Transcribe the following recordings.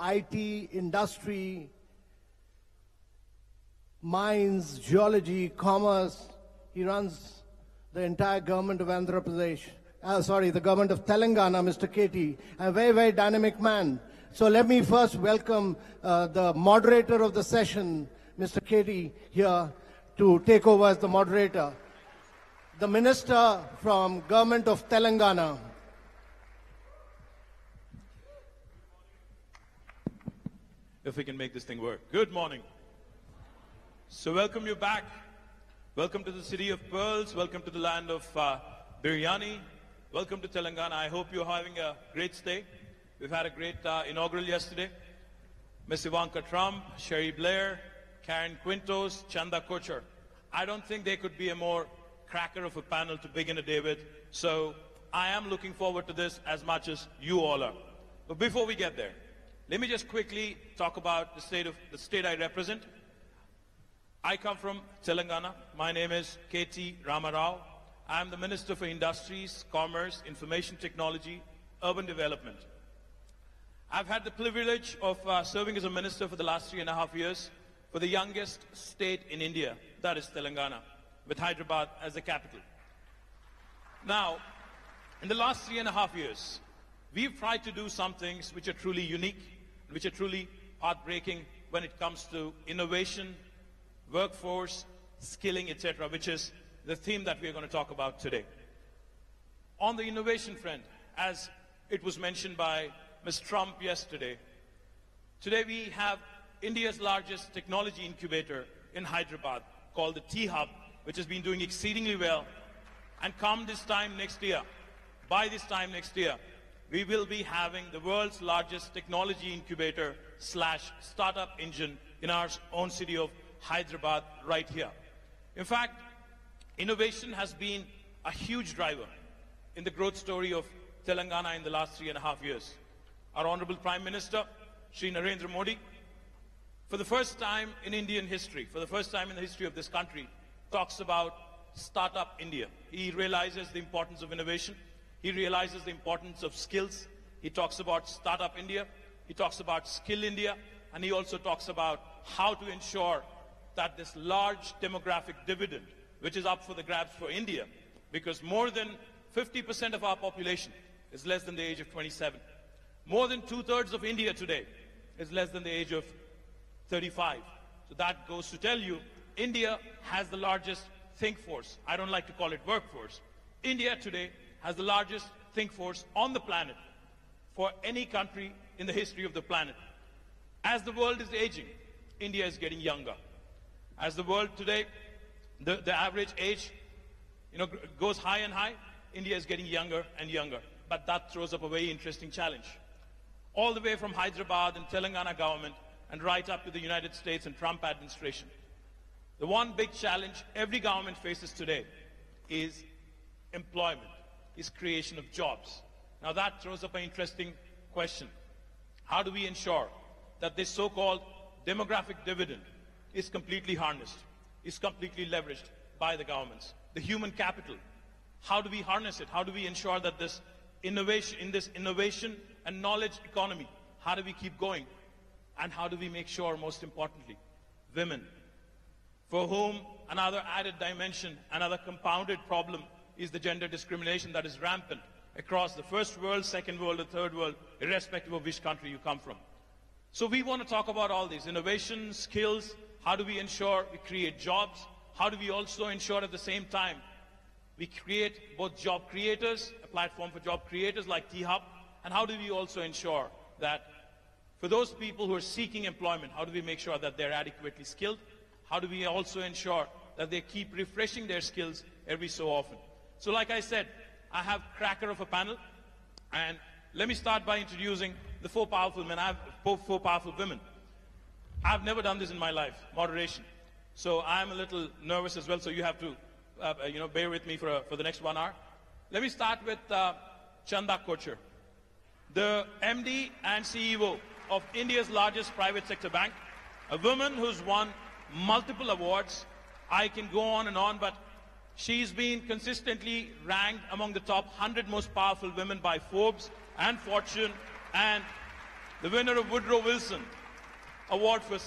IT, industry, mines, geology, commerce. He runs the entire government of Andhra Pradesh. The government of Telangana, Mr. KT. A very, very dynamic man. So let me first welcome the moderator of the session, Mr. KT, here to take over as the moderator. The minister from government of Telangana. If we can make this thing work. Good morning. So welcome you back. Welcome to the city of pearls. Welcome to the land of biryani. Welcome to Telangana. I hope you're having a great stay. We've had a great inaugural yesterday. Miss Ivanka Trump, Sherry Blair, Karen Quintos, Chanda Kochar. I don't think there could be a more cracker of a panel to begin a day with. So I am looking forward to this as much as you all are. But before we get there, let me just quickly talk about the state I represent. I come from Telangana. My name is KT Ramarao. I am the Minister for Industries, Commerce, Information Technology, Urban Development. I've had the privilege of serving as a minister for the last 3.5 years for the youngest state in India, that is Telangana, with Hyderabad as the capital. Now, in the last 3.5 years, we've tried to do some things which are truly unique, which are truly heartbreaking when it comes to innovation, workforce, skilling, etc., which is the theme that we are going to talk about today. On the innovation front, as it was mentioned by Ms. Trump yesterday, today we have India's largest technology incubator in Hyderabad called the T-Hub, which has been doing exceedingly well. And by this time next year, we will be having the world's largest technology incubator / startup engine in our own city of Hyderabad right here. In fact, innovation has been a huge driver in the growth story of Telangana in the last 3.5 years. Our Honorable Prime Minister, Shri Narendra Modi, for the first time in Indian history, for the first time in the history of this country, talks about Startup India. He realizes the importance of innovation. He realizes the importance of skills. He talks about Startup India. He talks about Skill India. And he also talks about how to ensure that this large demographic dividend, which is up for the grabs for India, because more than 50% of our population is less than the age of 27. More than 2/3 of India today is less than the age of 35. So that goes to tell you, India has the largest think force. I don't like to call it workforce. India today has the largest think force on the planet for any country in the history of the planet. As the world is aging, India is getting younger. As the world today, the average age goes high and high, India is getting younger and younger. But that throws up a very interesting challenge. All the way from Hyderabad and Telangana government and right up to the United States and Trump administration. The one big challenge every government faces today is employment, is creation of jobs. Now that throws up an interesting question. How do we ensure that this so-called demographic dividend is completely harnessed, is completely leveraged by the governments? The human capital, how do we harness it? How do we ensure that this innovation and knowledge economy, how do we keep going? And how do we make sure, most importantly, women, for whom another added dimension, another compounded problem is the gender discrimination that is rampant across the first world, second world, or third world, irrespective of which country you come from. So we want to talk about all these innovation, skills. How do we ensure we create jobs? How do we also ensure at the same time we create both job creators, a platform for job creators like T-Hub, and how do we also ensure that for those people who are seeking employment, how do we make sure that they're adequately skilled? How do we also ensure that they keep refreshing their skills every so often? So like I said, I have cracker of a panel, and let me start by introducing the four powerful men. I have four powerful women. I've never done this in my life, moderation. So I'm a little nervous as well, so you have to bear with me for the next 1 hour. Let me start with Chanda Kochar, the MD and CEO of India's largest private sector bank, a woman who's won multiple awards. I can go on and on, but she's been consistently ranked among the top 100 most powerful women by Forbes and Fortune and the winner of Woodrow Wilson Award for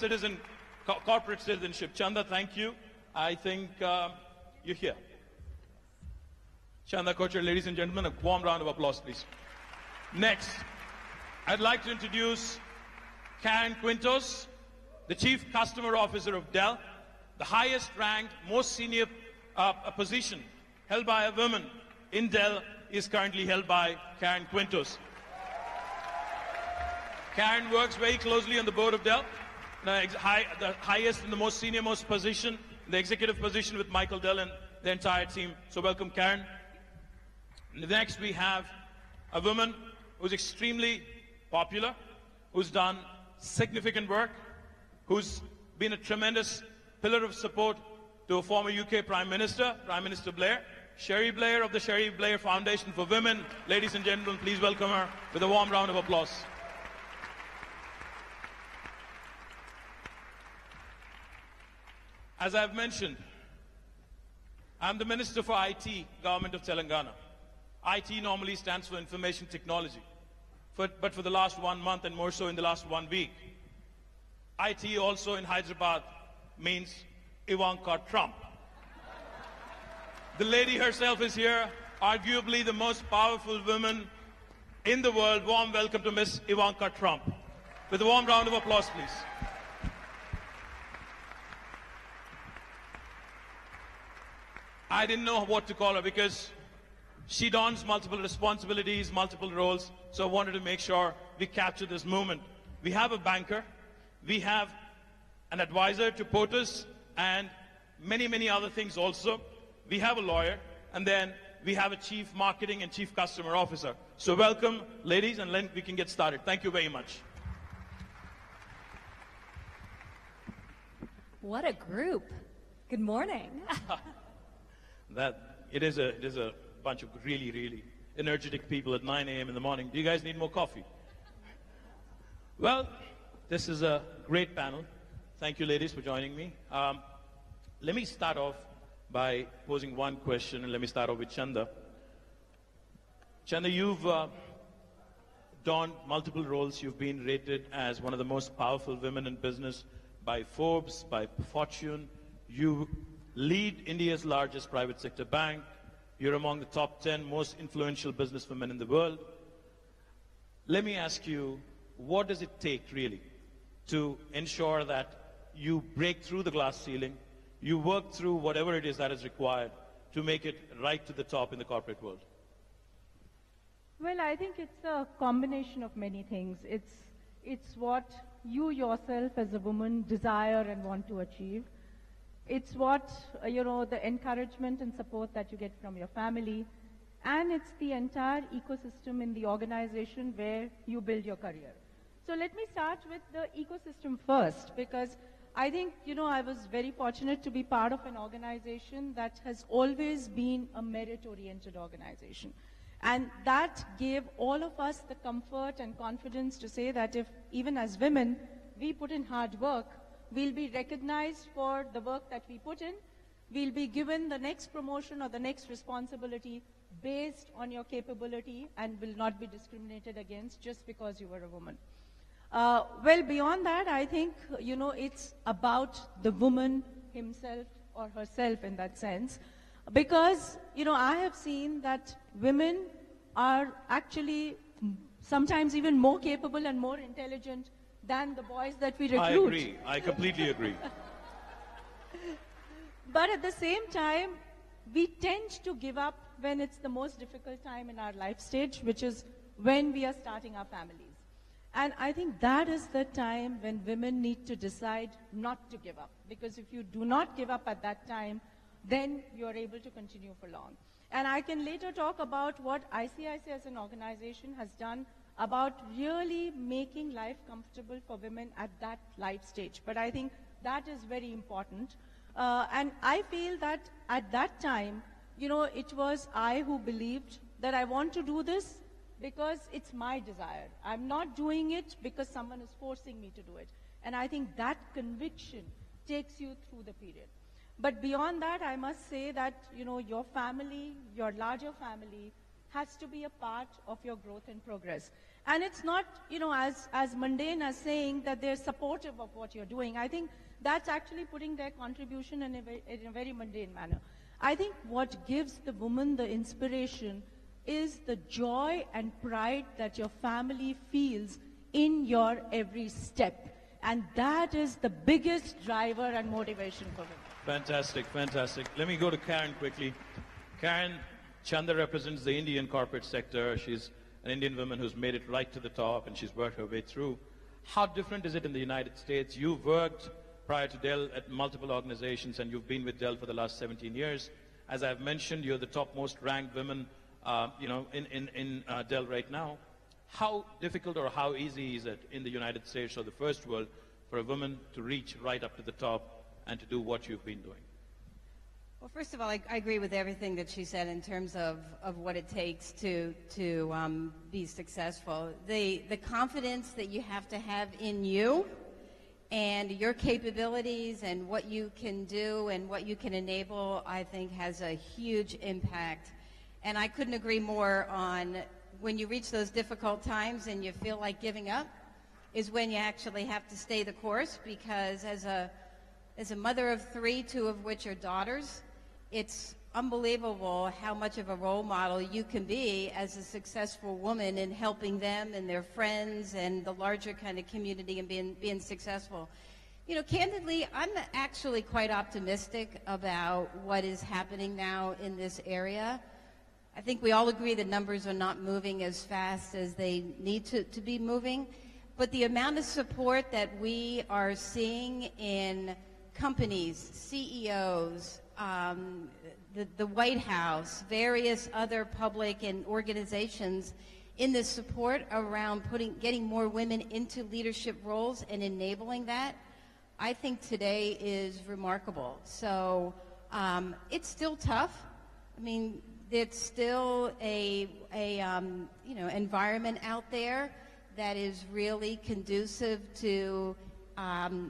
Corporate Citizenship. Chanda, thank you. I think you're here. Chanda Kochar, ladies and gentlemen, a warm round of applause, please. Next, I'd like to introduce Karen Quintos, the Chief Customer Officer of Dell, the highest ranked, most senior position held by a woman in Dell is currently held by Karen Quintos. Karen works very closely on the board of Dell, the highest and the most senior most position, the executive position with Michael Dell and the entire team. So welcome, Karen. Next, we have a woman who's extremely popular, who's done significant work, who's been a tremendous pillar of support to a former UK Prime Minister, Prime Minister Blair, Sherry Blair of the Sherry Blair Foundation for Women. Ladies and gentlemen, please welcome her with a warm round of applause. As I've mentioned, I'm the Minister for IT, Government of Telangana. IT normally stands for Information Technology. But for the last 1 month and more so in the last 1 week, IT also in Hyderabad means Ivanka Trump. The lady herself is here, arguably the most powerful woman in the world. Warm welcome to Miss Ivanka Trump. With a warm round of applause, please. I didn't know what to call her because she dons multiple responsibilities, multiple roles, so I wanted to make sure we capture this moment. We have a banker, we have an advisor to POTUS, and many, many other things also. We have a lawyer, and then we have a chief marketing and chief customer officer. So welcome, ladies, and then we can get started. Thank you very much. What a group. Good morning. It is a bunch of really, really energetic people at 9 a.m. in the morning. Do you guys need more coffee? Well, this is a great panel. Thank you, ladies, for joining me. Let me start off by posing one question, and let me start off with Chanda. Chanda, you've donned multiple roles. You've been rated as one of the most powerful women in business by Forbes, by Fortune. You lead India's largest private sector bank. You're among the top 10 most influential businesswomen in the world. Let me ask you, what does it take really to ensure that you break through the glass ceiling, you work through whatever it is that is required to make it right to the top in the corporate world? Well, I think it's a combination of many things. It's what you yourself as a woman desire and want to achieve. It's what, the encouragement and support that you get from your family. And it's the entire ecosystem in the organization where you build your career. So let me start with the ecosystem first, because I think, I was very fortunate to be part of an organization that has always been a merit-oriented organization. And that gave all of us the comfort and confidence to say that if, even as women, we put in hard work, we'll be recognized for the work that we put in. We'll be given the next promotion or the next responsibility based on your capability and will not be discriminated against just because you were a woman. Well, beyond that, I think, it's about the woman himself or herself in that sense. Because, I have seen that women are actually sometimes even more capable and more intelligent than the boys that we recruit. I agree. I completely agree. But at the same time, we tend to give up when it's the most difficult time in our life stage, which is when we are starting our families. And I think that is the time when women need to decide not to give up. Because if you do not give up at that time, then you're able to continue for long. And I can later talk about what ICICI as an organization has done about really making life comfortable for women at that life stage. But I think that is very important. And I feel that at that time, it was I who believed that I want to do this because it's my desire. I'm not doing it because someone is forcing me to do it. And I think that conviction takes you through the period. But beyond that, I must say that, your family, your larger family, has to be a part of your growth and progress. And it's not, as mundane as saying that they're supportive of what you're doing. I think that's actually putting their contribution in a very mundane manner. I think what gives the woman the inspiration is the joy and pride that your family feels in your every step. And that is the biggest driver and motivation for women. Fantastic, fantastic. Let me go to Karen quickly. Karen, Chanda represents the Indian corporate sector. She's an Indian woman who's made it right to the top, and she's worked her way through. How different is it in the United States? You've worked prior to Dell at multiple organizations, and you've been with Dell for the last 17 years. As I've mentioned, you're the top most ranked women in Dell right now. How difficult or how easy is it in the United States or the first world for a woman to reach right up to the top and to do what you've been doing? Well, first of all, I agree with everything that she said in terms of what it takes to be successful. The confidence that you have to have in you and your capabilities and what you can do and what you can enable, I think, has a huge impact. And I couldn't agree more on when you reach those difficult times and you feel like giving up is when you actually have to stay the course, because as a mother of three, two of which are daughters, it's unbelievable how much of a role model you can be as a successful woman in helping them and their friends and the larger kind of community and being successful. Candidly, I'm actually quite optimistic about what is happening now in this area. I think we all agree the numbers are not moving as fast as they need to be moving, but the amount of support that we are seeing in companies, CEOs, the White House, various other public and organizations in the support around getting more women into leadership roles and enabling that, I think today is remarkable. So it's still tough. I mean, it's still a environment out there that is really conducive to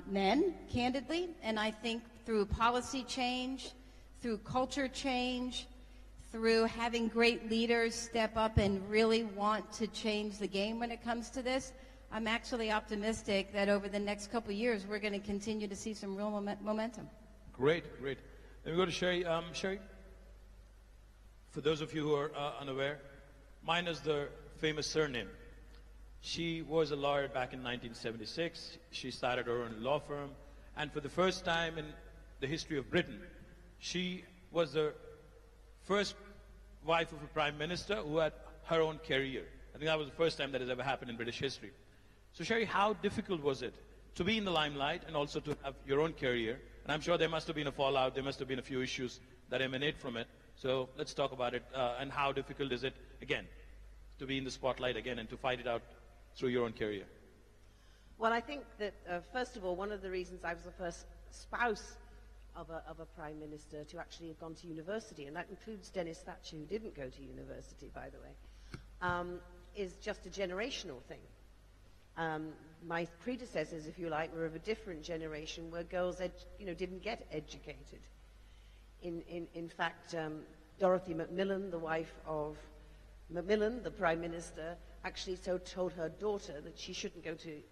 men, candidly. And I think through policy change, through culture change, through having great leaders step up and really want to change the game when it comes to this, I'm actually optimistic that over the next couple of years, we're going to continue to see some real momentum. Great, great. Let me go to Sherry. Sherry, for those of you who are unaware, mine is the famous surname. She was a lawyer back in 1976. She started her own law firm. And for the first time in the history of Britain, she was the first wife of a prime minister who had her own career. I think that was the first time that has ever happened in British history. So Sherry, how difficult was it to be in the limelight and also to have your own career? And I'm sure there must have been a fallout, there must have been a few issues that emanate from it. So let's talk about it, and how difficult is it, again, to be in the spotlight again and to fight it out through your own career? Well, I think that, first of all, one of the reasons I was the first spouse of a prime minister to actually have gone to university, and that includes Dennis Thatcher, who didn't go to university, by the way, is just a generational thing. My predecessors, if you like, were of a different generation where girls didn't get educated. In fact, Dorothy Macmillan, the wife of Macmillan, the Prime Minister, actually told her daughter that she shouldn't go to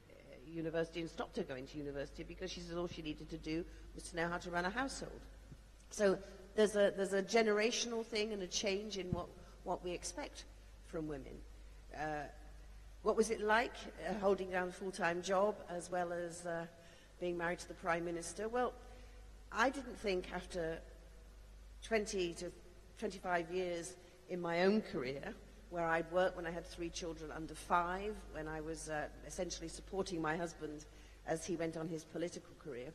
university and stopped her going to university because she said all she needed to do was to know how to run a household. So there's a generational thing and a change in what we expect from women. What was it like holding down a full-time job as well as being married to the Prime Minister? Well, I didn't think after 20 to 25 years in my own career, where I'd worked when I had 3 children under 5, when I was essentially supporting my husband as he went on his political career,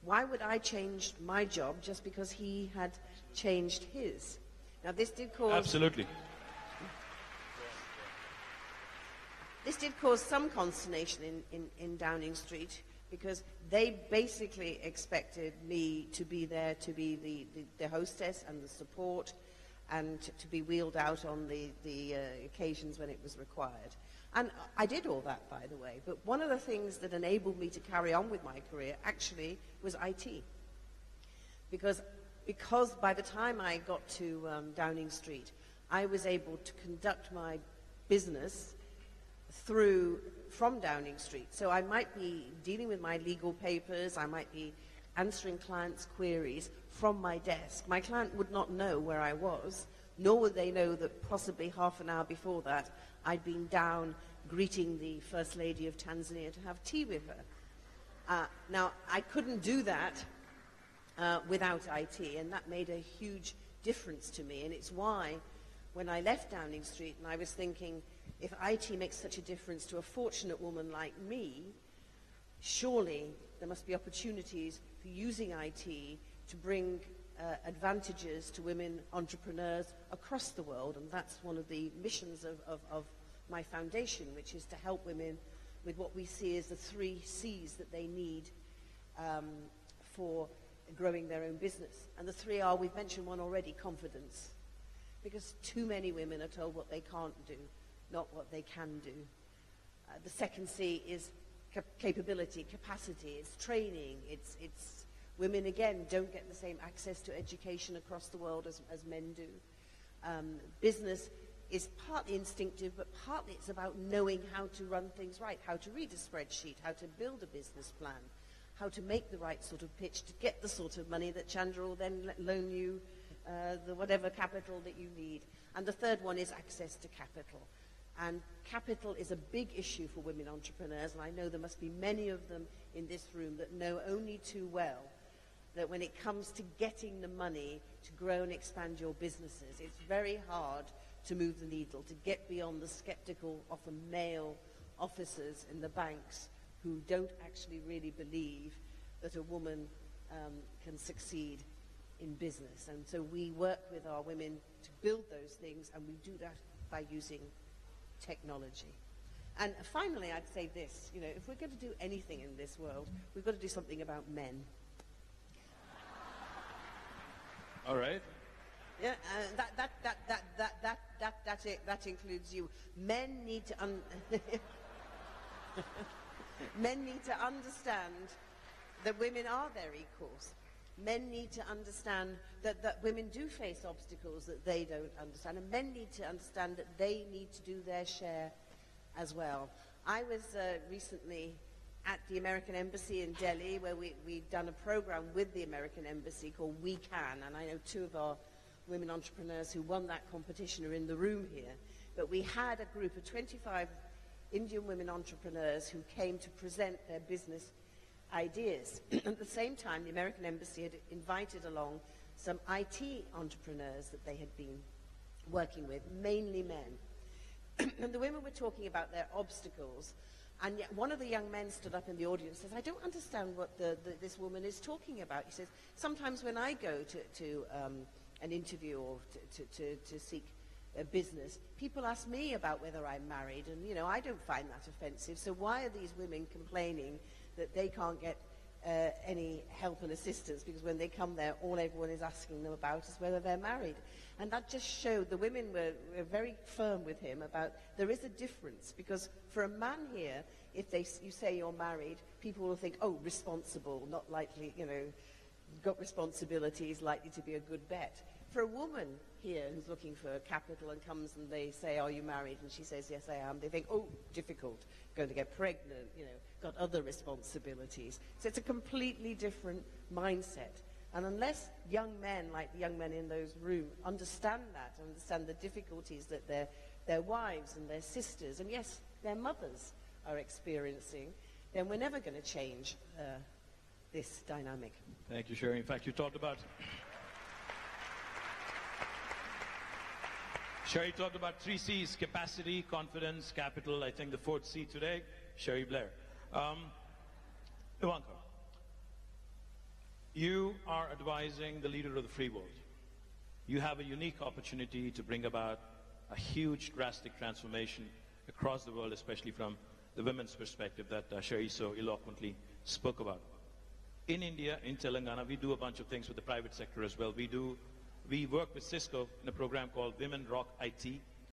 why would I change my job just because he had changed his? Now, this did cause... Absolutely. This did cause some consternation in Downing Street, because they basically expected me to be there to be the hostess and the support and to be wheeled out on the occasions when it was required. And I did all that, by the way. But one of the things that enabled me to carry on with my career actually was IT. Because by the time I got to Downing Street, I was able to conduct my business from Downing Street. So I might be dealing with my legal papers, I might be answering clients' queries from my desk. My client would not know where I was, nor would they know that possibly half an hour before that I'd been down greeting the First Lady of Tanzania to have tea with her. Now, I couldn't do that without IT, and that made a huge difference to me. And it's why, when I left Downing Street, and I was thinking, if IT makes such a difference to a fortunate woman like me, surely there must be opportunities for using IT to bring advantages to women entrepreneurs across the world. And that's one of the missions of my foundation, which is to help women with what we see as the 3 C's that they need for growing their own business. And the 3 are, we've mentioned one already, confidence. Because too many women are told what they can't do, not what they can do. The second C is capability, capacity, it's training, it's women, again, don't get the same access to education across the world as men do. Business is partly instinctive, but partly it's about knowing how to run things right, how to read a spreadsheet, how to build a business plan, how to make the right sort of pitch to get the sort of money that Chandra will then loan you, the whatever capital that you need. And the third one is access to capital. And capital is a big issue for women entrepreneurs, and I know there must be many of them in this room that know only too well that when it comes to getting the money to grow and expand your businesses, it's very hard to move the needle, to get beyond the skeptical, often male officers in the banks who don't actually really believe that a woman can succeed in business. And so we work with our women to build those things, and we do that by using technology. And finally, I'd say this, you know, if we're going to do anything in this world, we've got to do something about men. All right. Yeah, that includes you. Men need to men need to understand that women are their equals. Men need to understand that women do face obstacles that they don't understand, and men need to understand that they need to do their share as well. I was recently at the American Embassy in Delhi, where we'd done a program with the American Embassy called We Can, and I know 2 of our women entrepreneurs who won that competition are in the room here. But we had a group of 25 Indian women entrepreneurs who came to present their business ideas. At the same time, the American Embassy had invited along some IT entrepreneurs that they had been working with, mainly men. And the women were talking about their obstacles, and yet one of the young men stood up in the audience and says, I don't understand what this woman is talking about. He says, sometimes when I go to an interview or to seek a business, people ask me about whether I'm married, and you know, I don't find that offensive, so why are these women complaining that they can't get any help and assistance, because when they come there, all everyone is asking them about is whether they're married. And that just showed the women were very firm with him about there is a difference, because for a man here, if you say you're married, people will think, oh, responsible, not likely, you know, got responsibilities, likely to be a good bet. For a woman here who's looking for capital and comes and they say, are you married? And she says, yes, I am. They think, oh, difficult, going to get pregnant, you know, got other responsibilities. So it's a completely different mindset. And unless young men, like the young men in those rooms, understand that, understand the difficulties that their wives and their sisters, and yes, their mothers are experiencing, then we're never going to change this dynamic. Thank you, Sherry. In fact, you talked about... Sherry talked about 3 C's: capacity, confidence, capital. I think the 4th C today, Sherry Blair. Ivanka, you are advising the leader of the free world. You have a unique opportunity to bring about a huge, drastic transformation across the world, especially from the women's perspective that Sherry so eloquently spoke about. In India, in Telangana, we do a bunch of things with the private sector as well. We work with Cisco in a program called Women Rock IT.